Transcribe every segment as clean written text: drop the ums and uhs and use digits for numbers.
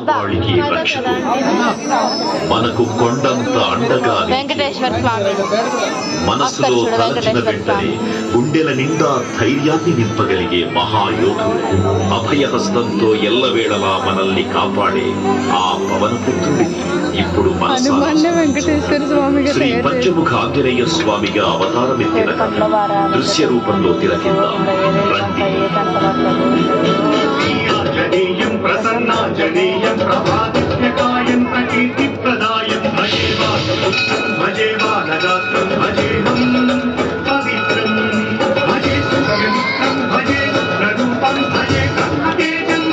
వాడికి రక్షణ మనకు కొండంత అండగా వెంకటేశ్వర స్వామి మనసులో తలచిన వెంటనే గుండెల నిండా ధైర్యాన్ని నింపగలిగే మహాయోధుడు, అభయహస్తంతో ఎల్లవేళలా మనల్ని కాపాడే ఆ పవనపుత్రుడిని ఇప్పుడు మన శ్రీ పంచముఖ ఆంజనేయ స్వామిగా అవతారమెత్తిన దృశ్య రూపంలో తిలకిద్దాం రండి. జనేయం ప్రసన్నాంజనేయం ప్రభాదిత్యకాయం ప్రకీర్తిప్రదాయం భజే వాసుపుత్రం భజే బాలగాత్రం భజేహం పవిత్రం భజే సుఖమిత్రం భజే రూపం భజే కర్ణతేజం.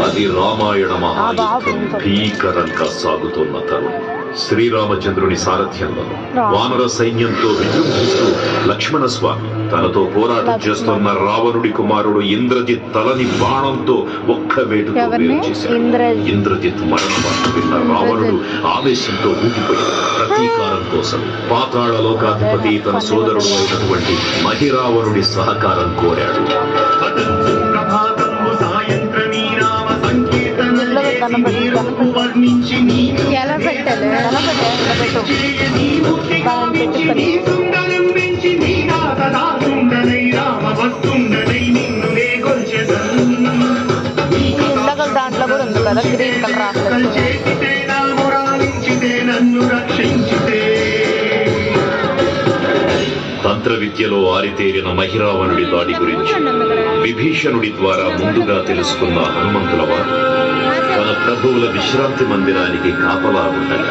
అది రామాయణ మహాయుద్ధం భీకరంగా సాగుతున్న తరుణం. శ్రీరామచంద్రుని సారథ్యంలో వానర సైన్యంతో విజృంభిస్తూ లక్ష్మణ స్వామి తనతో పోరాటం చేస్తున్న రావణుడి కుమారుడు ఇంద్రజిత్ తలని బాణంతో ఒక్క వేటుతో వేరు చేశాడు. ఇంద్రజిత్ మరణ వార్త విన్న రావణుడు ఆవేశంతో ఊగిపోయాడు. ప్రతీకారం కోసం పాతాళ లోకాధిపతి తన సోదరుడు అయినటువంటి మహిరావణుడి సహకారం కోరాడు. ఎలా పెట్టాలి ఇందాక దాంట్లో కూడా ఉంది కదా గ్రీన్ కలర్ తంత్ర విద్యలో ఆరితేరిన మహిరావణుడి దాడి గురించి విభీషణుడి ద్వారా ముందుగా తెలుసుకున్న హనుమంతుల వారు తన ప్రభువుల విశ్రాంతి మందిరానికి కాపలా ఉండగా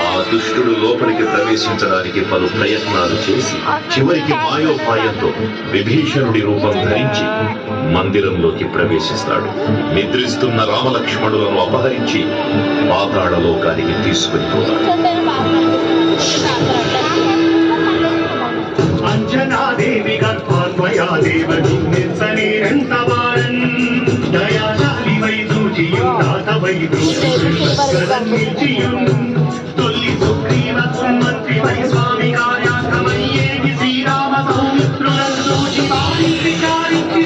ఆ దుష్టుడు లోపలికి ప్రవేశించడానికి పలు ప్రయత్నాలు చేసి చివరికి మాయోపాయంతో విభీషణుడి రూపం ధరించి మందిరంలోకి ప్రవేశిస్తాడు. నిద్రిస్తున్న రామలక్ష్మణులను అపహరించి పాతాళ లోకానికి తీసుకుని పోతాడు. అంజనాదేవి గర్భాన్వయా దేవీ నిర్సనేరంతవారన్ దయాశాలి వైదూజియం నాథ వైదూజియం తొల్లి సుగ్రీవత్వం మంత్రి వై స్వామి కార్యాక్రమయ్యేకి శ్రీరామ సౌమిత్రులను సూచి విచారించి